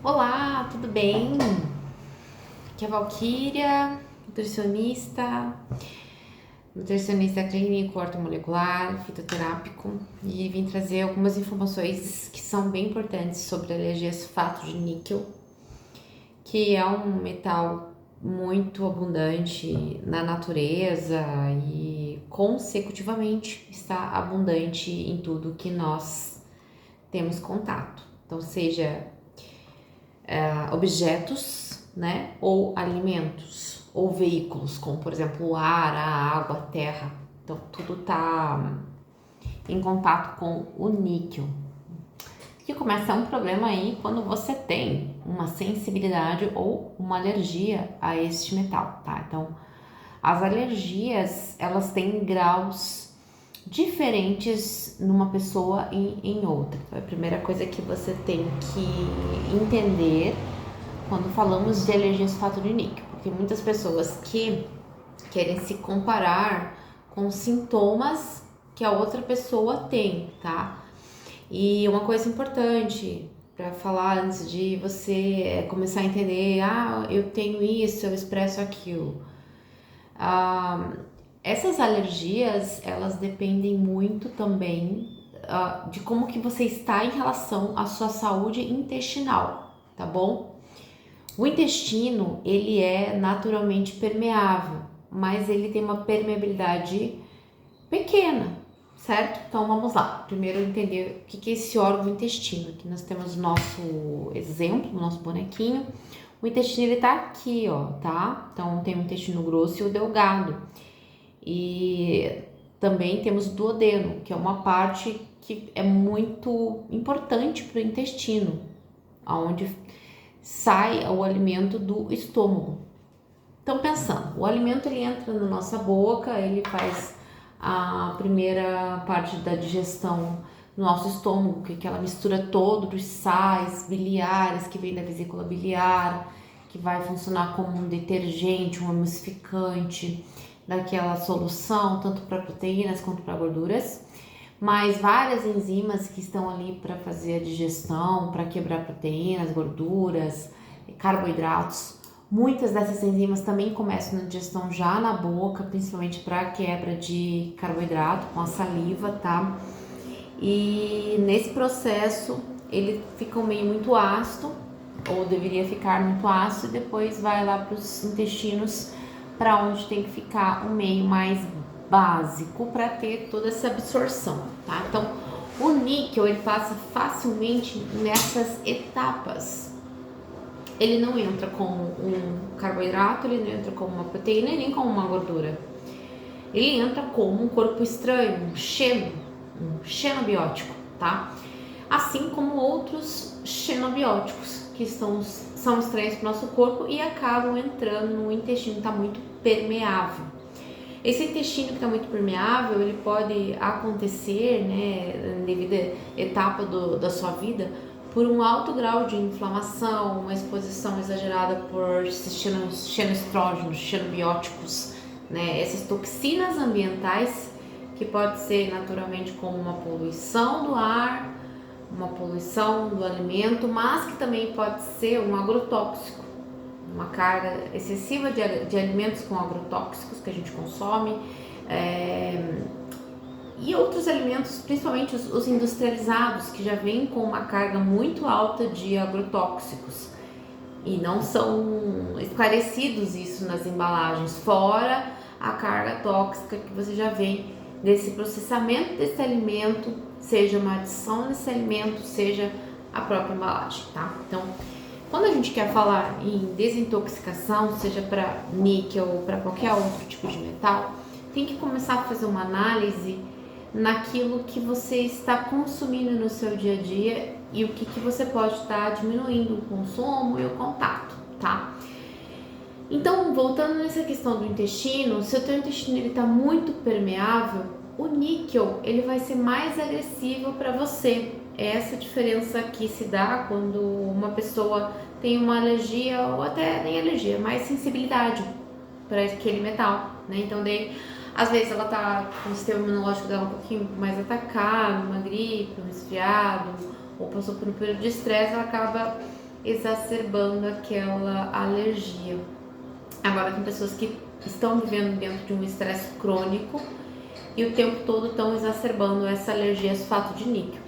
Olá, tudo bem? Aqui é a Valquíria, nutricionista clínico, ortomolecular, fitoterápico, e vim trazer algumas informações que são bem importantes sobre a alergia a sulfato de níquel, que é um metal muito abundante na natureza e consecutivamente está abundante em tudo que nós temos contato. Então, seja objetos, né, ou alimentos, ou veículos, como por exemplo o ar, a água, a terra. Então tudo está em contato com o níquel. Que começa um problema aí quando você tem uma sensibilidade ou uma alergia a este metal, tá? Então as alergias, elas têm graus diferentes numa pessoa e em outra. Então, a primeira coisa que você tem que entender quando falamos de alergia a sulfato de níquel, porque muitas pessoas que querem se comparar com sintomas que a outra pessoa tem, tá? E uma coisa importante para falar antes de você começar a entender, eu tenho isso, eu expresso aquilo. Essas alergias, elas dependem muito também de como que você está em relação à sua saúde intestinal, tá bom? O intestino, ele é naturalmente permeável, mas ele tem uma permeabilidade pequena, certo? Então vamos lá. Primeiro entender o que é esse órgão intestino. Aqui nós temos o nosso exemplo, o nosso bonequinho. O intestino, ele tá aqui, ó, tá? Então tem o intestino grosso e o delgado. E também temos o duodeno, que é uma parte que é muito importante para o intestino, onde sai o alimento do estômago. Então, pensando, o alimento ele entra na nossa boca, ele faz a primeira parte da digestão no nosso estômago, que é aquela mistura toda dos sais biliares que vem da vesícula biliar, que vai funcionar como um detergente, um emulsificante daquela solução, tanto para proteínas quanto para gorduras. Mas várias enzimas que estão ali para fazer a digestão, para quebrar proteínas, gorduras, carboidratos. Muitas dessas enzimas também começam na digestão já na boca, principalmente para quebra de carboidrato com a saliva, tá? E nesse processo ele fica um meio muito ácido, ou deveria ficar muito ácido, e depois vai lá para os intestinos, para onde tem que ficar um meio mais básico para ter toda essa absorção, tá? Então, o níquel ele passa facilmente nessas etapas. Ele não entra como um carboidrato, ele não entra como uma proteína nem como uma gordura. Ele entra como um corpo estranho, um xenobiótico, tá? Assim como outros xenobióticos que são estranhos para o nosso corpo e acabam entrando no intestino que está muito permeável. Esse intestino que está muito permeável, ele pode acontecer, né, devido à etapa da sua vida, por um alto grau de inflamação, uma exposição exagerada por xenoestrógenos, xenobióticos, né, essas toxinas ambientais, que pode ser naturalmente como uma poluição do ar, uma poluição do alimento, mas que também pode ser um agrotóxico, uma carga excessiva de alimentos com agrotóxicos que a gente consome, e outros alimentos, principalmente os industrializados, que já vêm com uma carga muito alta de agrotóxicos e não são esclarecidos isso nas embalagens, fora a carga tóxica que você já vê desse processamento desse alimento, seja uma adição desse alimento, seja a própria embalagem, tá? Então, quando a gente quer falar em desintoxicação, seja para níquel ou para qualquer outro tipo de metal, tem que começar a fazer uma análise naquilo que você está consumindo no seu dia a dia e o que você pode estar diminuindo o consumo e o contato, tá? Então, voltando nessa questão do intestino, se o teu intestino ele está muito permeável, o níquel ele vai ser mais agressivo para você. É essa diferença que se dá quando uma pessoa tem uma alergia ou até nem alergia, mais sensibilidade para aquele metal, né? Então, daí, às vezes ela tá com o sistema imunológico dela um pouquinho mais atacado, uma gripe, um resfriado, ou passou por um período de estresse, ela acaba exacerbando aquela alergia. Agora, tem pessoas que estão vivendo dentro de um estresse crônico e o tempo todo estão exacerbando essa alergia a sulfato de níquel.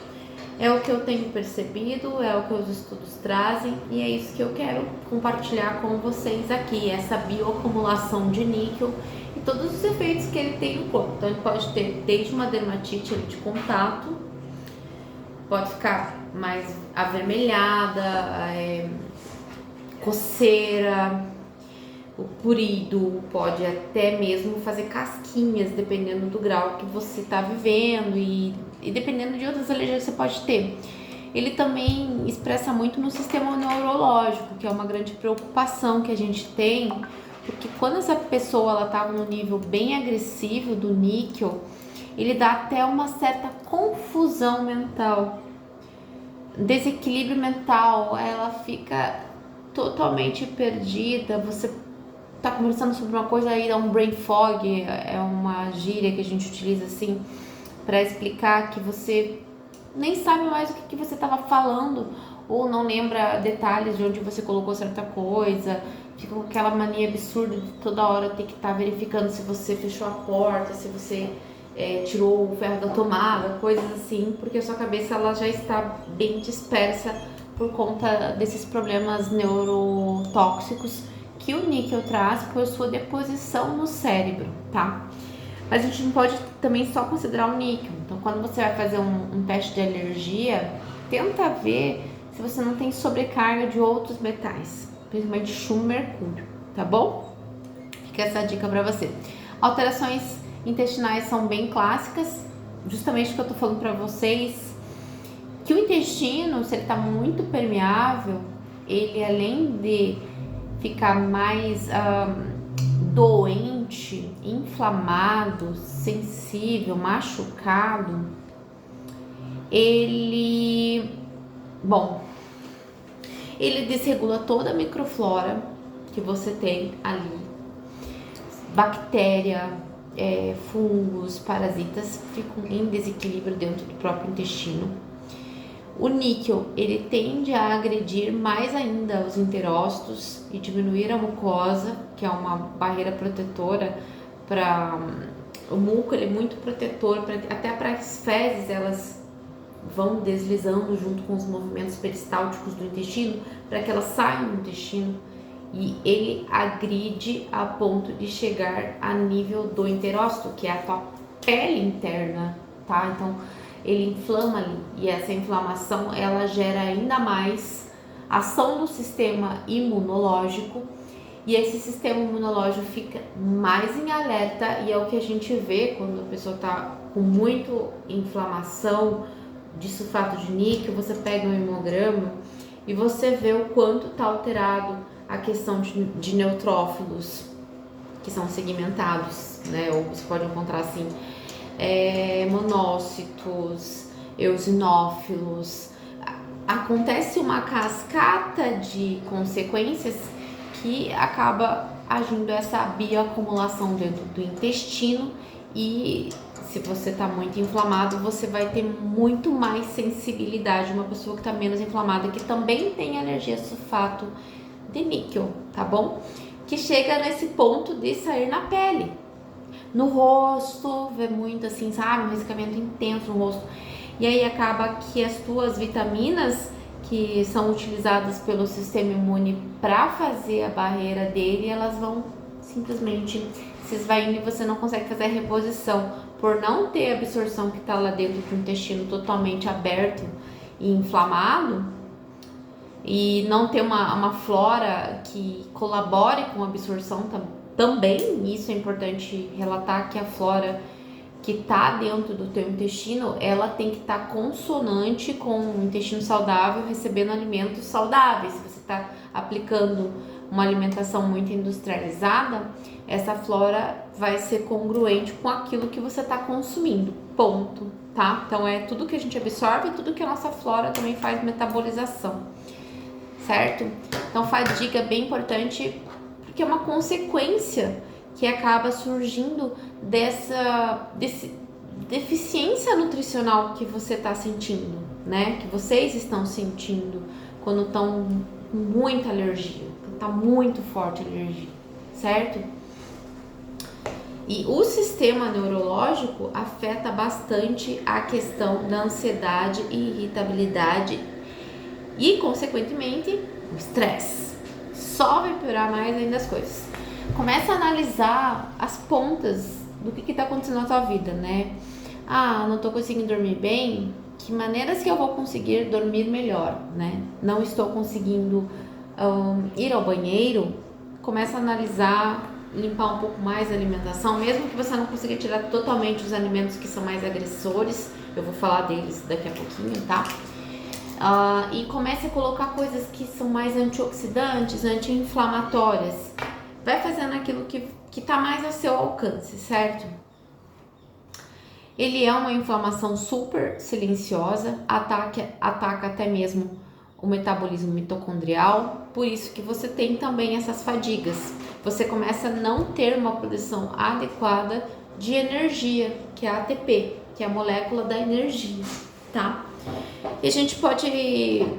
É o que eu tenho percebido, é o que os estudos trazem e é isso que eu quero compartilhar com vocês aqui, essa bioacumulação de níquel e todos os efeitos que ele tem no corpo. Então ele pode ter desde uma dermatite de contato, pode ficar mais avermelhada, coceira, o purido, pode até mesmo fazer casquinhas, dependendo do grau que você está vivendo e dependendo de outras alergias que você pode ter. Ele também expressa muito no sistema neurológico, que é uma grande preocupação que a gente tem, porque quando essa pessoa ela tá no nível bem agressivo do níquel, ele dá até uma certa confusão mental, desequilíbrio mental, ela fica totalmente perdida, você tá conversando sobre uma coisa aí, dá um brain fog, é uma gíria que a gente utiliza assim para explicar que você nem sabe mais o que você estava falando ou não lembra detalhes de onde você colocou certa coisa, fica com aquela mania absurda de toda hora ter que estar verificando se você fechou a porta, se você tirou o ferro da tomada, coisas assim, porque a sua cabeça ela já está bem dispersa por conta desses problemas neurotóxicos que o níquel traz por sua deposição no cérebro, tá? Mas a gente não pode também só considerar o níquel. Então, quando você vai fazer um teste de alergia, tenta ver se você não tem sobrecarga de outros metais, principalmente chumbo e mercúrio, tá bom? Fica essa dica para você. Alterações intestinais são bem clássicas, justamente o que eu tô falando para vocês, que o intestino, se ele tá muito permeável, ele além de ficar mais doente, inflamado, sensível, machucado, ele desregula toda a microflora que você tem ali, bactéria, fungos, parasitas ficam em desequilíbrio dentro do próprio intestino. O níquel, ele tende a agredir mais ainda os enterócitos e diminuir a mucosa, que é uma barreira protetora para o muco, ele é muito protetor, até para as fezes, elas vão deslizando junto com os movimentos peristálticos do intestino, para que elas saiam do intestino, e ele agride a ponto de chegar a nível do enterócito, que é a tua pele interna, tá? Então, ele inflama ali e essa inflamação ela gera ainda mais ação do sistema imunológico e esse sistema imunológico fica mais em alerta e é o que a gente vê quando a pessoa está com muito inflamação de sulfato de níquel. Você pega um hemograma e você vê o quanto está alterado a questão de neutrófilos que são segmentados, né? Ou você pode encontrar assim monócitos, eosinófilos. Acontece uma cascata de consequências que acaba agindo essa bioacumulação dentro do intestino e se você está muito inflamado, você vai ter muito mais sensibilidade. Uma pessoa que está menos inflamada, que também tem alergia a sulfato de níquel, tá bom? Que chega nesse ponto de sair na pele. No rosto, vê muito assim, sabe? Um ressequimento intenso no rosto. E aí acaba que as tuas vitaminas que são utilizadas pelo sistema imune para fazer a barreira dele, elas vão simplesmente se esvaindo e você não consegue fazer a reposição por não ter a absorção que está lá dentro do intestino totalmente aberto e inflamado e não ter uma flora que colabore com a absorção também. Isso é importante relatar, que a flora que está dentro do teu intestino, ela tem que estar consonante com o intestino saudável, recebendo alimentos saudáveis. Se você está aplicando uma alimentação muito industrializada, essa flora vai ser congruente com aquilo que você está consumindo, ponto, tá? Então é tudo que a gente absorve e tudo que a nossa flora também faz metabolização, certo? Então fadiga é bem importante, porque é uma consequência que acaba surgindo dessa deficiência nutricional que você está sentindo, né? Que vocês estão sentindo quando estão com muita alergia, tá muito forte a alergia, certo? E o sistema neurológico afeta bastante a questão da ansiedade e irritabilidade e, consequentemente, o estresse. Só vai piorar mais ainda as coisas. Começa a analisar as pontas do que está acontecendo na tua vida, né? Ah, não estou conseguindo dormir bem. Que maneiras que eu vou conseguir dormir melhor, né? Não estou conseguindo ir ao banheiro. Começa a analisar, limpar um pouco mais a alimentação, mesmo que você não consiga tirar totalmente os alimentos que são mais agressores. Eu vou falar deles daqui a pouquinho, tá? E comece a colocar coisas que são mais antioxidantes, anti-inflamatórias. Vai fazendo aquilo que tá mais ao seu alcance, certo? Ele é uma inflamação super silenciosa, ataca até mesmo o metabolismo mitocondrial, por isso que você tem também essas fadigas. Você começa a não ter uma produção adequada de energia, que é a ATP, que é a molécula da energia, tá? E a gente pode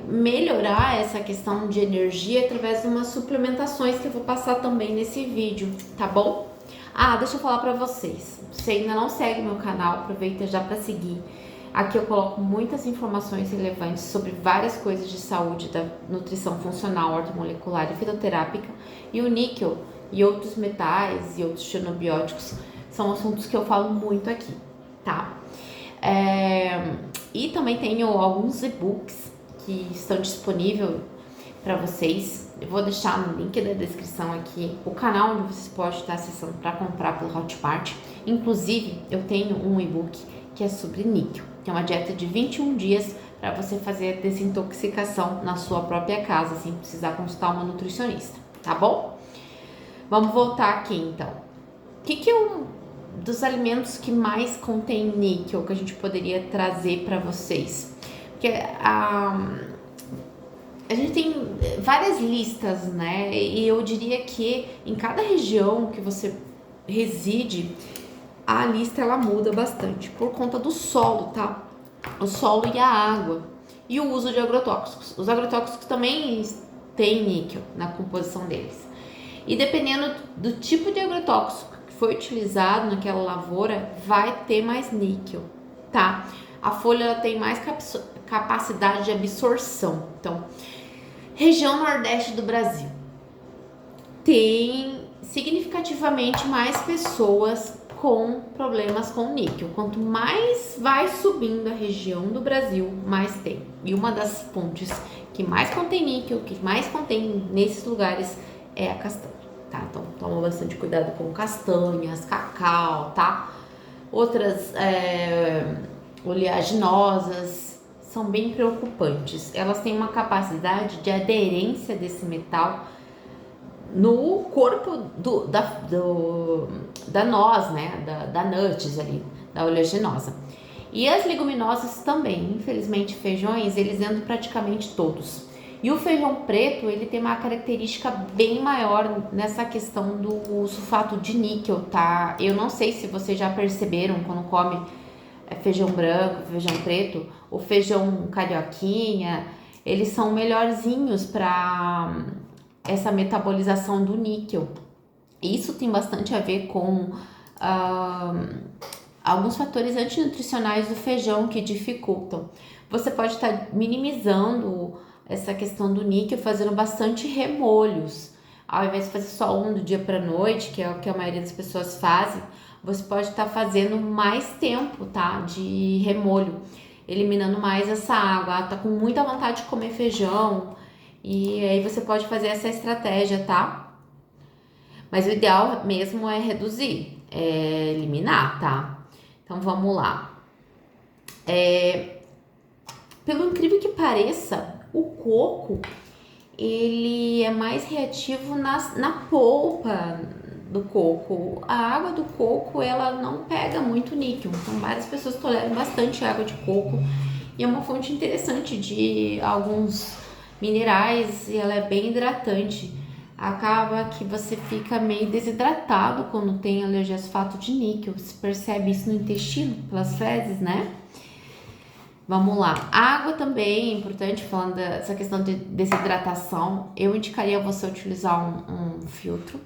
melhorar essa questão de energia através de umas suplementações que eu vou passar também nesse vídeo, tá bom? Deixa eu falar pra vocês. Se ainda não segue meu canal, aproveita já pra seguir. Aqui eu coloco muitas informações relevantes sobre várias coisas de saúde da nutrição funcional, ortomolecular e fitoterápica. E o níquel e outros metais e outros xenobióticos são assuntos que eu falo muito aqui, tá? E também tenho alguns e-books que estão disponíveis para vocês. Eu vou deixar no link da descrição aqui o canal onde vocês podem estar acessando para comprar pelo Hotmart. Inclusive, eu tenho um e-book que é sobre níquel, que é uma dieta de 21 dias para você fazer a desintoxicação na sua própria casa, sem precisar consultar uma nutricionista, tá bom? Vamos voltar aqui então. O que é um dos alimentos que mais contém níquel que a gente poderia trazer para vocês? Porque a gente tem várias listas, né? E eu diria que em cada região que você reside, a lista ela muda bastante por conta do solo, tá? O solo e a água e o uso de agrotóxicos. Os agrotóxicos também têm níquel na composição deles. E dependendo do tipo de agrotóxico que foi utilizado naquela lavoura, vai ter mais níquel, tá? A folha ela tem mais capacidade de absorção. Então, região nordeste do Brasil tem significativamente mais pessoas com problemas com níquel. Quanto mais vai subindo a região do Brasil, mais tem. E uma das fontes que mais contém níquel, que mais contém nesses lugares, é a castanha, tá? Então, toma bastante cuidado com castanhas, cacau, tá? Outras oleaginosas são bem preocupantes. Elas têm uma capacidade de aderência desse metal no corpo da noz, né? Da nuts ali, da oleaginosa. E as leguminosas também, infelizmente feijões, eles entram praticamente todos. E o feijão preto, ele tem uma característica bem maior nessa questão do sulfato de níquel, tá? Eu não sei se vocês já perceberam quando come feijão branco, feijão preto, o feijão carioquinha, eles são melhorzinhos para essa metabolização do níquel. Isso tem bastante a ver com alguns fatores antinutricionais do feijão que dificultam. Você pode estar minimizando essa questão do níquel fazendo bastante remolhos. Ao invés de fazer só um do dia para noite, que é o que a maioria das pessoas fazem, você pode estar fazendo mais tempo, tá? De remolho, eliminando mais essa água. Tá com muita vontade de comer feijão, e aí você pode fazer essa estratégia, tá? Mas o ideal mesmo é reduzir, eliminar, tá? Então vamos lá. Pelo incrível que pareça, o coco ele é mais reativo na polpa do coco. A água do coco ela não pega muito níquel, então várias pessoas toleram bastante água de coco e é uma fonte interessante de alguns minerais e ela é bem hidratante. Acaba que você fica meio desidratado quando tem alergia a sulfato de níquel. Você percebe isso no intestino, pelas fezes, né? Vamos lá. Água também é importante, falando dessa questão de desidratação. Eu indicaria você utilizar um filtro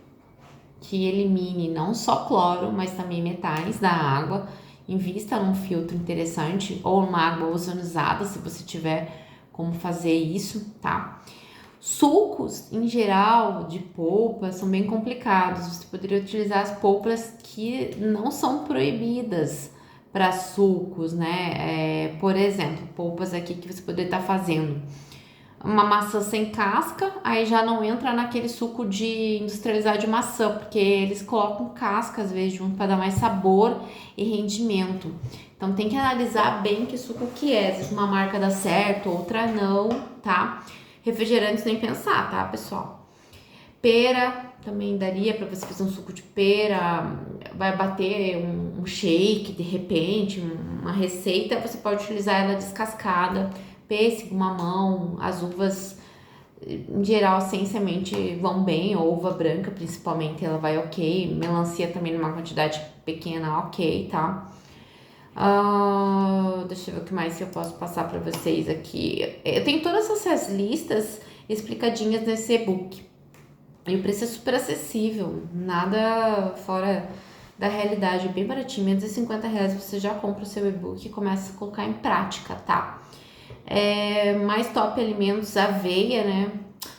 que elimine não só cloro, mas também metais da água. Invista num filtro interessante ou numa água ozonizada, se você tiver como fazer isso, tá? Sucos, em geral, de polpa, são bem complicados. Você poderia utilizar as polpas que não são proibidas para sucos, né? Por exemplo, polpas aqui que você poderia estar fazendo. Uma maçã sem casca, aí já não entra naquele suco de industrializado de maçã, porque eles colocam casca às vezes junto para dar mais sabor e rendimento. Então tem que analisar bem que suco que é, se uma marca dá certo, outra não, tá? Refrigerantes nem pensar, tá, pessoal? Pera também daria para você fazer um suco de pera, vai bater um shake de repente, uma receita, você pode utilizar ela descascada, pêssego, mamão, as uvas em geral sem semente vão bem, ou uva branca principalmente, ela vai ok, melancia também numa quantidade pequena, ok, tá? Deixa eu ver o que mais eu posso passar para vocês aqui. Eu tenho todas essas listas explicadinhas nesse e-book. E o preço é super acessível, nada fora da realidade, bem baratinho, menos de R$50 você já compra o seu e-book e começa a colocar em prática, tá? Mais top alimentos, aveia, né?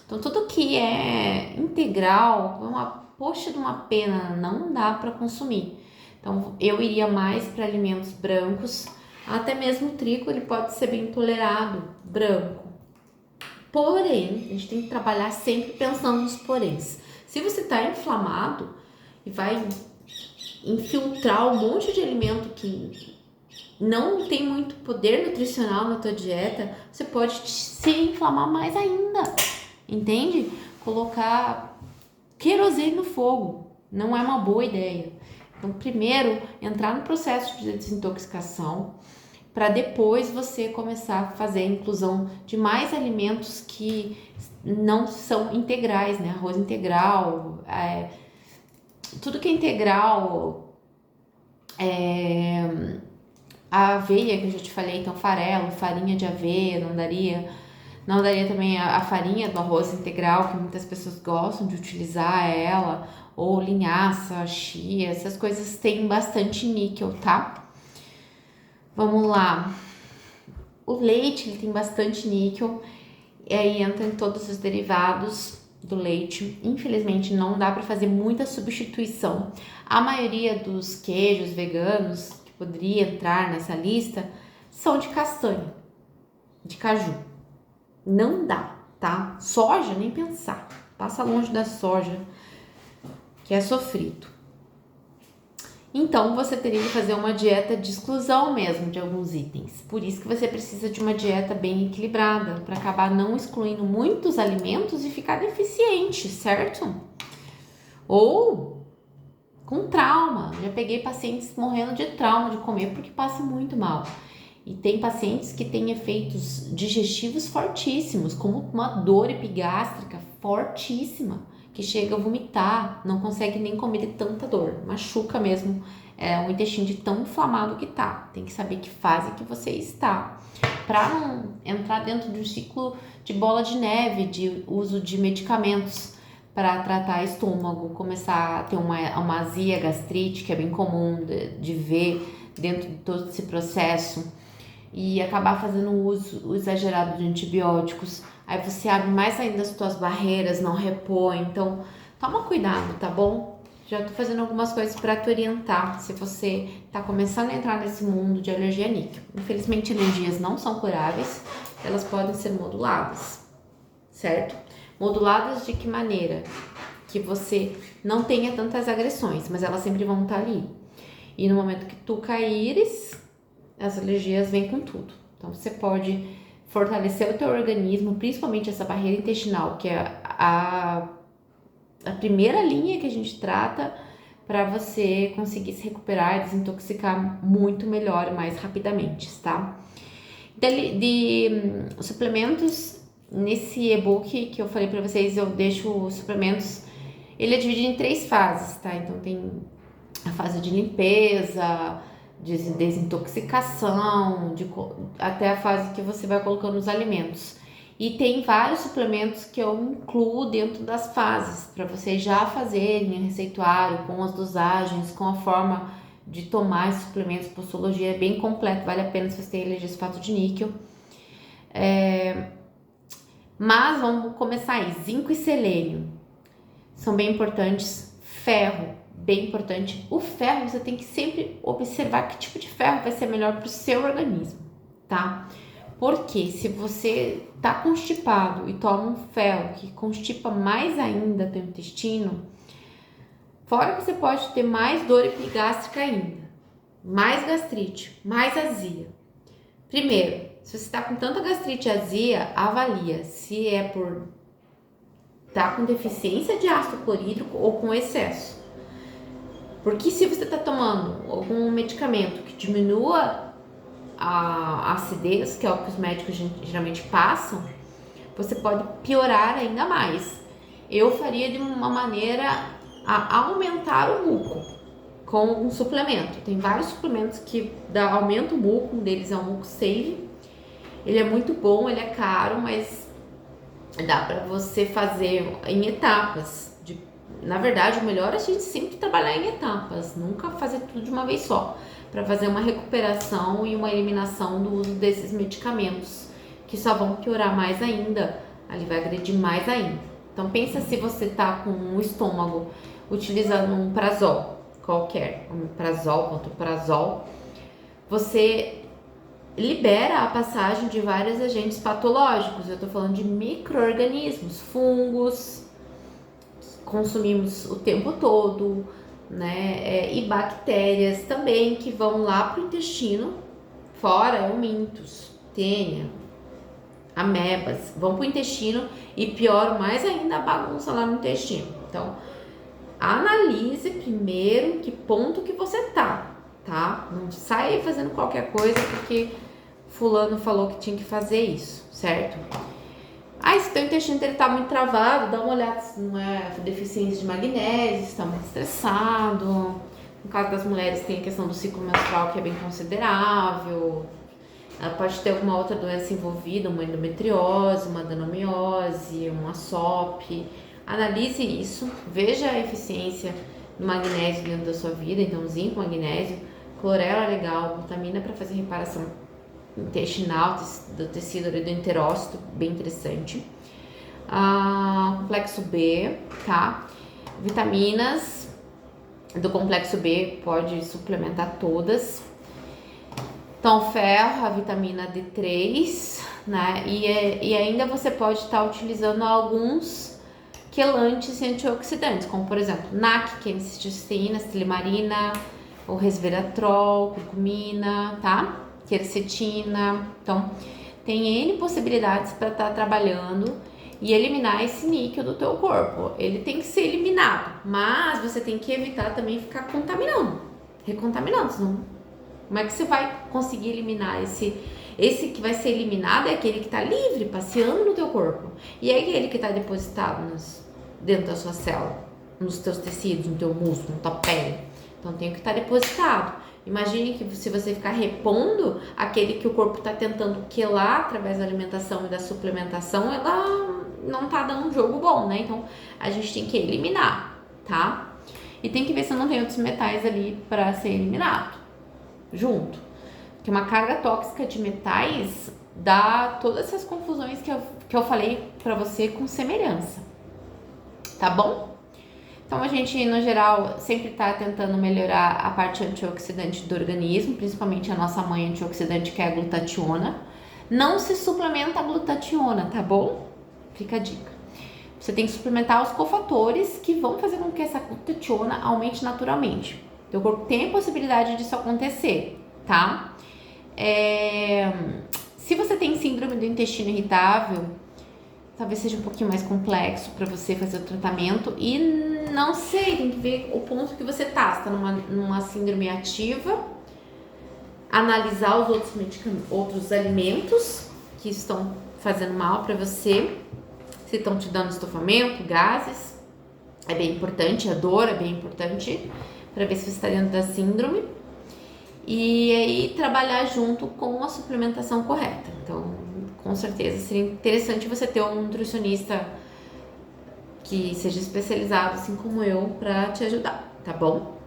Então tudo que é integral, uma poxa de uma pena, não dá para consumir. Então eu iria mais para alimentos brancos, até mesmo o trigo ele pode ser bem tolerado, branco. Porém, a gente tem que trabalhar sempre pensando nos poréns. Se você está inflamado e vai infiltrar um monte de alimento que não tem muito poder nutricional na tua dieta, você pode se inflamar mais ainda, entende? Colocar querosene no fogo não é uma boa ideia. Então, primeiro, entrar no processo de desintoxicação, para depois você começar a fazer a inclusão de mais alimentos que não são integrais, né? Arroz integral, tudo que é integral, a aveia que eu já te falei, então farelo, farinha de aveia, não daria também a farinha do arroz integral, que muitas pessoas gostam de utilizar ela, ou linhaça, chia, essas coisas têm bastante níquel, tá? Vamos lá. O leite, ele tem bastante níquel, e aí entra em todos os derivados do leite. Infelizmente, não dá para fazer muita substituição. A maioria dos queijos veganos que poderia entrar nessa lista são de castanha, de caju. Não dá, tá? Soja, nem pensar. Passa longe da soja, que é sofrido. Então, você teria que fazer uma dieta de exclusão mesmo de alguns itens. Por isso que você precisa de uma dieta bem equilibrada, para acabar não excluindo muitos alimentos e ficar deficiente, certo? Ou com trauma. Já peguei pacientes morrendo de trauma de comer porque passa muito mal. E tem pacientes que têm efeitos digestivos fortíssimos, como uma dor epigástrica fortíssima, que chega a vomitar, não consegue nem comer de tanta dor, machuca mesmo o intestino de tão inflamado que tá. Tem que saber que fase que você está, para não entrar dentro de um ciclo de bola de neve, de uso de medicamentos para tratar estômago, começar a ter uma azia, gastrite, que é bem comum de ver dentro de todo esse processo, e acabar fazendo uso exagerado de antibióticos. Aí você abre mais ainda as tuas barreiras, não repõe. Então, toma cuidado, tá bom? Já tô fazendo algumas coisas para te orientar se você tá começando a entrar nesse mundo de alergia a níquel. Infelizmente, alergias não são curáveis, elas podem ser moduladas, certo? Moduladas de que maneira? Que você não tenha tantas agressões, mas elas sempre vão estar ali. E no momento que tu caíres, as alergias vêm com tudo. Então, você pode fortalecer o teu organismo, principalmente essa barreira intestinal, que é a primeira linha que a gente trata para você conseguir se recuperar e desintoxicar muito melhor e mais rapidamente, tá? De suplementos, nesse e-book que eu falei para vocês, eu deixo os suplementos, ele é dividido em 3 fases, tá? Então tem a fase de limpeza, de desintoxicação, até a fase que você vai colocando os alimentos. E tem vários suplementos que eu incluo dentro das fases, para vocês já fazerem receituário com as dosagens, com a forma de tomar esses suplementos. Posologia é bem completo, vale a pena se você tem alergia a sulfato de níquel. Mas vamos começar aí. Zinco e selênio são bem importantes. Ferro, bem importante. O ferro, você tem que sempre observar que tipo de ferro vai ser melhor para o seu organismo, tá? Porque se você tá constipado e toma um ferro que constipa mais ainda teu intestino, fora que você pode ter mais dor epigástrica ainda, mais gastrite, mais azia. Primeiro, se você tá com tanta gastrite e azia, avalia se é por tá com deficiência de ácido clorídrico ou com excesso. Porque se você tá tomando algum medicamento que diminua a acidez, que é o que os médicos geralmente passam, você pode piorar ainda mais. Eu faria de uma maneira a aumentar o muco com um suplemento. Tem vários suplementos que aumentam o muco, um deles é o Muco Save. Ele é muito bom, ele é caro, mas dá para você fazer em etapas. Na verdade, o melhor é a gente sempre trabalhar em etapas, nunca fazer tudo de uma vez só, para fazer uma recuperação e uma eliminação do uso desses medicamentos, que só vão piorar mais ainda, ali vai agredir mais ainda. Então pensa se você tá com um estômago utilizando um prazol qualquer, um prazol, pantoprazol, você libera a passagem de vários agentes patológicos. Eu tô falando de micro-organismos, fungos, consumimos o tempo todo, né? E bactérias também que vão lá pro intestino, fora eumintos, tênia, amebas, vão pro intestino e pioram mais ainda a bagunça lá no intestino. Então, analise primeiro que ponto que você tá? Não sai fazendo qualquer coisa porque fulano falou que tinha que fazer isso, certo? Se teu intestino ele tá muito travado, dá uma olhada se não é deficiência de magnésio, se tá muito estressado. No caso das mulheres tem a questão do ciclo menstrual, que é bem considerável. Ela pode ter alguma outra doença envolvida, uma endometriose, uma adenomiose, uma SOP. Analise isso, veja a eficiência do magnésio dentro da sua vida, então zinco, magnésio, clorela legal, vitamina para fazer reparação intestinal, do tecido ali do enterócito, bem interessante. Complexo B, tá? Vitaminas do complexo B, pode suplementar todas. Então, ferro, a vitamina D3, né? E ainda você pode estar utilizando alguns quelantes e antioxidantes, como por exemplo, NAC, que é cisteína, silimarina, o resveratrol, curcumina, tá? Quercetina. Então, tem N possibilidades para estar trabalhando e eliminar esse níquel do teu corpo. Ele tem que ser eliminado, mas você tem que evitar também ficar contaminando, recontaminando, senão como é que você vai conseguir eliminar esse que vai ser eliminado é aquele que está livre, passeando no teu corpo. E é aquele que está depositado dentro da sua célula, nos teus tecidos, no teu músculo, na tua pele. Então tem que estar depositado. Imagine que se você ficar repondo aquele que o corpo está tentando quelar através da alimentação e da suplementação, ela não tá dando um jogo bom, né? Então a gente tem que eliminar, tá? E tem que ver se não tem outros metais ali para ser eliminado junto. Porque uma carga tóxica de metais dá todas essas confusões que eu falei para você com semelhança, tá bom? Então a gente, no geral, sempre tá tentando melhorar a parte antioxidante do organismo, principalmente a nossa mãe antioxidante, que é a glutationa. Não se suplementa a glutationa, tá bom? Fica a dica. Você tem que suplementar os cofatores que vão fazer com que essa glutationa aumente naturalmente. Teu corpo tem a possibilidade disso acontecer, tá? Se você tem síndrome do intestino irritável, talvez seja um pouquinho mais complexo para você fazer o tratamento e não sei, tem que ver o ponto que você tá. Se tá numa síndrome ativa, analisar os outros alimentos que estão fazendo mal para você, se estão te dando estofamento, gases, é bem importante, a dor é bem importante para ver se você está dentro da síndrome. E aí trabalhar junto com a suplementação correta. Então, com certeza seria interessante você ter um nutricionista que seja especializado, assim como eu, para te ajudar, tá bom?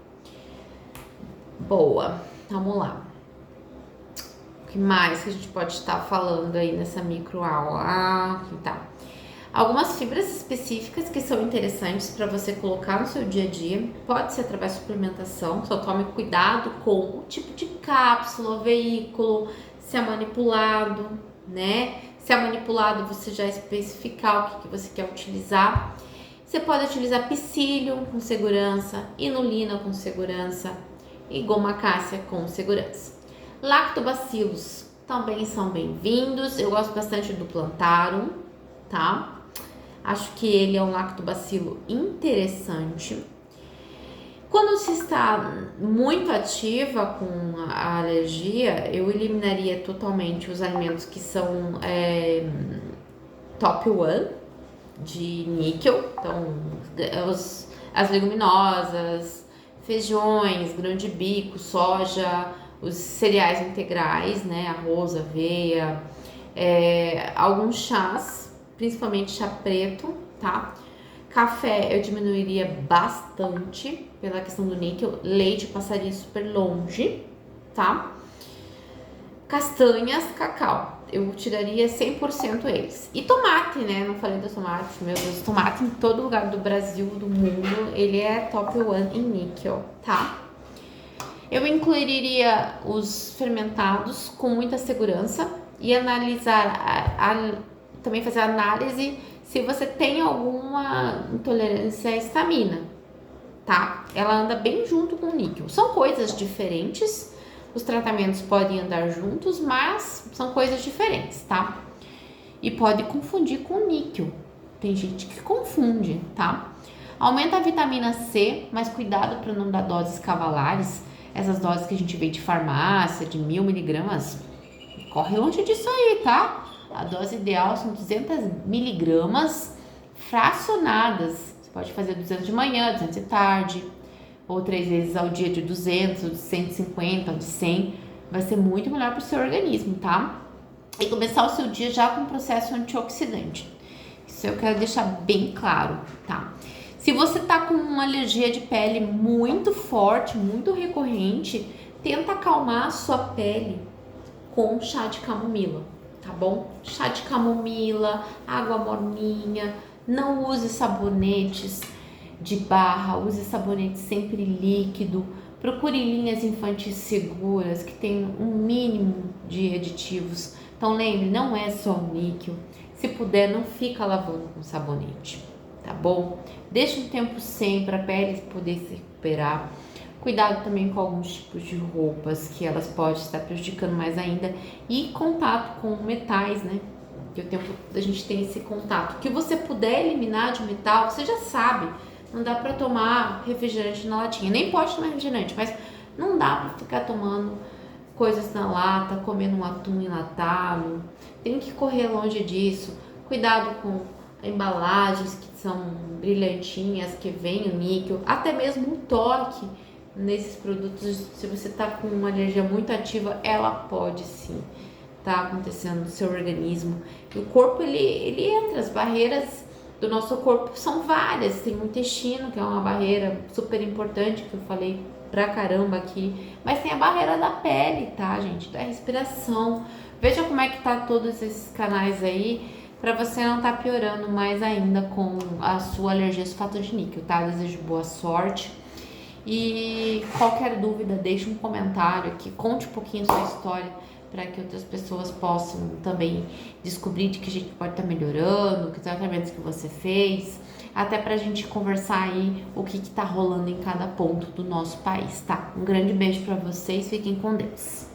Boa, vamos lá. O que mais que a gente pode estar falando aí nessa microaula? Aqui tá. Algumas fibras específicas que são interessantes para você colocar no seu dia a dia, pode ser através de suplementação, só tome cuidado com o tipo de cápsula, veículo, se é manipulado, né? Se é manipulado, você já especificar o que você quer utilizar. Você pode utilizar psyllium com segurança, inulina com segurança e goma cássia com segurança. Lactobacilos também são bem-vindos, eu gosto bastante do plantarum, tá? Acho que ele é um lactobacilo interessante. Quando se está muito ativa com a alergia, eu eliminaria totalmente os alimentos que são top 1 de níquel. Então, as leguminosas, feijões, grão de bico, soja, os cereais integrais, né? Arroz, aveia, alguns chás, principalmente chá preto, tá? Café eu diminuiria bastante pela questão do níquel. Leite passaria super longe, tá? Castanhas, cacau, eu tiraria 100% eles. E tomate, né? Não falei dos tomates, meu Deus, tomate em todo lugar do Brasil, do mundo, ele é top 1 em níquel, tá? Eu incluiria os fermentados com muita segurança e analisar, também fazer análise se você tem alguma intolerância à histamina, tá? Ela anda bem junto com o níquel. São coisas diferentes, os tratamentos podem andar juntos, mas são coisas diferentes, tá? E pode confundir com o níquel. Tem gente que confunde, tá? Aumenta a vitamina C, mas cuidado para não dar doses cavalares. Essas doses que a gente vê de farmácia, de 1000 miligramas, corre longe disso aí, tá? A dose ideal são 200 miligramas fracionadas. Você pode fazer 200 de manhã, 200 de tarde, ou 3 vezes ao dia de 200, ou de 150, ou de 100. Vai ser muito melhor para o seu organismo, tá? E começar o seu dia já com um processo antioxidante. Isso eu quero deixar bem claro, tá? Se você tá com uma alergia de pele muito forte, muito recorrente, tenta acalmar a sua pele com chá de camomila, tá bom? Chá de camomila, água morninha, não use sabonetes de barra, use sabonete sempre líquido, procure linhas infantis seguras que tenham um mínimo de aditivos. Então lembre, não é só o níquel, se puder não fica lavando com sabonete, tá bom? Deixa um tempo sem para a pele poder se recuperar. Cuidado também com alguns tipos de roupas que elas podem estar prejudicando mais ainda. E contato com metais, né? Que o tempo a gente tem esse contato. O que você puder eliminar de metal, você já sabe. Não dá para tomar refrigerante na latinha. Nem pode tomar refrigerante, mas não dá para ficar tomando coisas na lata, comendo um atum enlatado. Tem que correr longe disso. Cuidado com embalagens que são brilhantinhas, que vem o níquel, até mesmo o toque nesses produtos. Se você tá com uma alergia muito ativa, ela pode sim tá acontecendo no seu organismo. E o corpo, ele entra, as barreiras do nosso corpo são várias. Tem o intestino, que é uma barreira super importante, que eu falei pra caramba aqui, mas tem a barreira da pele, tá, gente? Da respiração. Veja como é que tá todos esses canais aí, para você não tá piorando mais ainda com a sua alergia a sulfato de níquel, tá? Desejo boa sorte. E qualquer dúvida, deixe um comentário aqui, conte um pouquinho sua história para que outras pessoas possam também descobrir de que a gente pode estar melhorando, que tratamentos que você fez, até pra gente conversar aí o que tá rolando em cada ponto do nosso país, tá? Um grande beijo para vocês, fiquem com Deus.